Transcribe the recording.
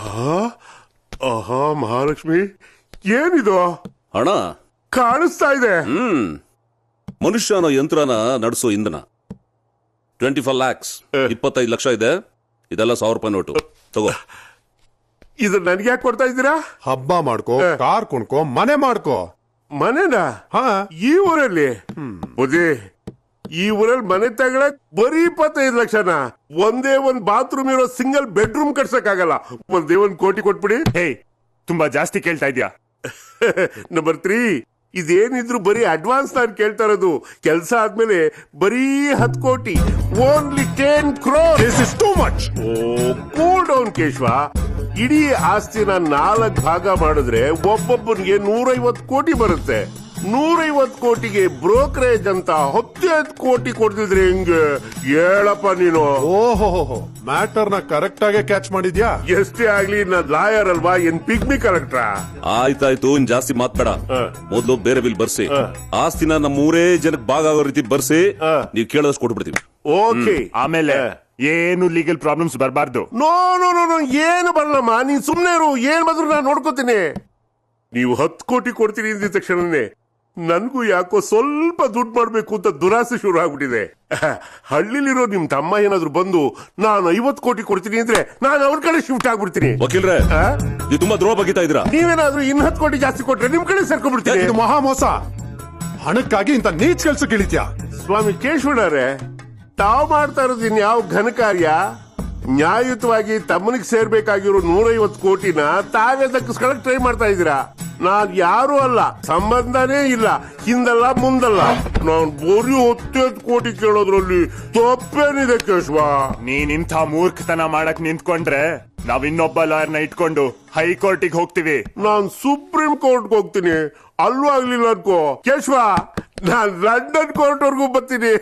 ಆಹಾ ಮಹಾಲಕ್ಷ್ಮಿ, ಏನಿದು ಹಣ ಕಾಣಿಸ್ತಾ ಇದೆ? ಮನುಷ್ಯನ ಯಂತ್ರನ ನಡೆಸೋ ಇಂಧನ 24 lakhs 25 ಲಕ್ಷ ಇದೆ. ಇದೆಲ್ಲ 1,000 ರೂಪಾಯಿ ನೋಟು ತಗೋ. ಇದು ನನ್ಗೆ ಯಾಕೆ ಕೊಡ್ತಾ ಇದ್ದೀರಾ? ಹಬ್ಬ ಮಾಡ್ಕೋ, ಕಾರ್ ಕೊಂಡ್ಕೋ, ಮನೆ ಮಾಡ್ಕೋ. ಮನೆನಾ? ಈ ಊರಲ್ಲಿ? ಬುದ್ಧಿ, ಈ ಊರಲ್ಲಿ ಮನೆ ತಗೊಳಕ್ ಬರೀ 25 ಲಕ್ಷನ? ಒಂದೇ ಒಂದ್ ಬಾತ್ರೂಮ್ ಇರೋ ಸಿಂಗಲ್ ಬೆಡ್ರೂಮ್ ಕಟ್ಸಕ್ ಆಗಲ್ಲ. ಒಂದೇ 1 ಕೋಟಿ ಕೊಟ್ಬಿಡಿ. ಹೇ, ತುಂಬಾ ಜಾಸ್ತಿ ಕೇಳ್ತಾ ಇದ್ಯಾ? ನಂಬರ್ 3, ಇದೇನಿದ್ರು ಬರೀ ಅಡ್ವಾನ್ಸ್ ನಾನು ಕೇಳ್ತಾ ಇರೋದು. ಕೆಲಸ ಆದ್ಮೇಲೆ ಬರೀ 10 ಕೋಟಿ, only 10 crore. This is too much. Cool down Keshava. ಇಡೀ ಆಸ್ತಿನ 4 ಭಾಗ ಮಾಡಿದ್ರೆ ಒಬ್ಬೊಬ್ಬನಿಗೆ 150 ಕೋಟಿ ಬರುತ್ತೆ. 150 ಕೋಟಿಗೆ ಬ್ರೋಕರೇಜ್ ಅಂತ 10 ಕೋಟಿ ಕೊಡ್ತಿದ್ರೆ ಹೆಂಗೆ ಹೇಳಪ್ಪ ನೀನು? ಓಹೋ, ಮ್ಯಾಟರ್ ನ ಕರೆಕ್ಟ್ ಆಗಿ ಕ್ಯಾಚ್ ಮಾಡಿದ್ಯಾ? ಎಷ್ಟೇ ಆಗ್ಲಿ ನಾನ್ ಲಾಯರ್ ಅಲ್ವಾ, ಏನ್ ಪಿಗ್ಮಿ ಕಲೆಕ್ಟ್ರಾ? ಆಯ್ತಾಯ್ತು, ಇನ್ ಜಾಸ್ತಿ ಮಾತ್ಬೇಡ. ಮೊದ್ಲು ಬೇರೆ ಬಿಲ್ ಬರ್ಸಿ, ಆಸ್ತಿನ ನಮ್ಮ 3 ಜನಕ್ಕೆ ಭಾಗ ಆಗೋ ರೀತಿ ಬರ್ಸಿ, ನೀವ್ ಕೇಳೋದಷ್ಟು ಕೊಟ್ಬಿಡ್ತೀವಿ. ಓಕೆ. ಆಮೇಲೆ ಏನು ಲೀಗಲ್ ಪ್ರಾಬ್ಲಮ್ಸ್ ಬರಬಾರ್ದು. ನೋ ನೋ ನೋ ನೋ, ಏನು ಬರಲ್ಲಮ್ಮ. ನೀನ್ ಸುಮ್ನೆ ಇರು, ಏನ್ ಬಂದ್ರು ನಾನು ನೋಡ್ಕೋತೀನಿ. ನೀವು 10 ಕೋಟಿ ಕೊಡ್ತೀನಿ ಅಂದಿದ ತಕ್ಷಣನೇ ನನ್ಗೂ ಯಾಕೋ ಸ್ವಲ್ಪ ದುಡ್ಡು ಮಾಡ್ಬೇಕು ಅಂತ ದುರಾಸೆ ಶುರು ಆಗ್ಬಿಟ್ಟಿದೆ. ಹಳ್ಳಿಲಿರೋ ನಿಮ್ ತಮ್ಮ ಏನಾದ್ರು ಬಂದು ನಾನು 50 ಕೋಟಿ ಕೊಡ್ತೀನಿ ಅಂದ್ರೆ ನಾನು ಅವ್ರ ಕಡೆ ಶಿಫ್ಟ್ ಆಗ್ಬಿಡ್ತೀನಿ. ವಕೀಲ್ರೆ, ನೀವು ತುಂಬಾ ದ್ರೋಹ ಬಗೀತಾ ಇದ್ದೀರಾ. ನೀವೇನಾದ್ರೂ 10 ಕೋಟಿ ಜಾಸ್ತಿ ಕೊಟ್ರೆ ನಿಮ್ ಕಡೆ ಸೇರ್ಕೊಂಡ್ಬಿಡ್ತೀನಿ. ಇದು ಮಹಾ ಮೋಸ. ಹಣಕ್ಕಾಗಿ ಇಂತ ನೀಚ್ ಕೆಲ್ಸಕ್ಕೆ ಇಳಿತ್ಯಾ? ಸ್ವಾಮಿ ಕೇಶವಣ್ಣರೇ, ತಾವು ಮಾಡ್ತಾ ಇರೋದು ಇನ್ಯಾವ ಘನ ಕಾರ್ಯ? ನ್ಯಾಯಯುತವಾಗಿ ತಮ್ಮನಿಗೆ ಸೇರ್ಬೇಕಾಗಿರೋ 150 ಕೋಟಿನ ತಾವೇ ದಕ್ಕಿಸ್ಕೊಳಕ್ ಟ್ರೈ ಮಾಡ್ತಾ ಇದ್ದೀರಾ. ನಾನ್ ಯಾರು ಅಲ್ಲ, ಸಂಬಂಧನೇ ಇಲ್ಲ, ಹಿಂದಲ್ಲ ಮುಂದಲ್ಲ. ನಾನ್ ಬರೀ 10 ಕೋಟಿ ಕೇಳೋದ್ರಲ್ಲಿ ತಪ್ಪೇನಿದೆ ಕೇಶವ? ನೀನ್ ಇಂಥ ಮೂರ್ಖತನ ಮಾಡಕ್ ನಿಂತ್ಕೊಂಡ್ರೆ ನಾವ್ ಇನ್ನೊಬ್ಬ ಲಾಯರ್ನ ಇಟ್ಕೊಂಡು ಹೈಕೋರ್ಟಿಗೆ ಹೋಗ್ತೀವಿ. ನಾನ್ ಸುಪ್ರೀಂ ಕೋರ್ಟ್ಗೆ ಹೋಗ್ತೀನಿ. ಅಲ್ಲೂ ಆಗ್ಲಿಲ್ಲ ಅನ್ಕೋ ಕೇಶವ, ನಾನ್ ಲಂಡನ್ ಕೋರ್ಟ್ ವರ್ಗೂ ಬರ್ತೀನಿ.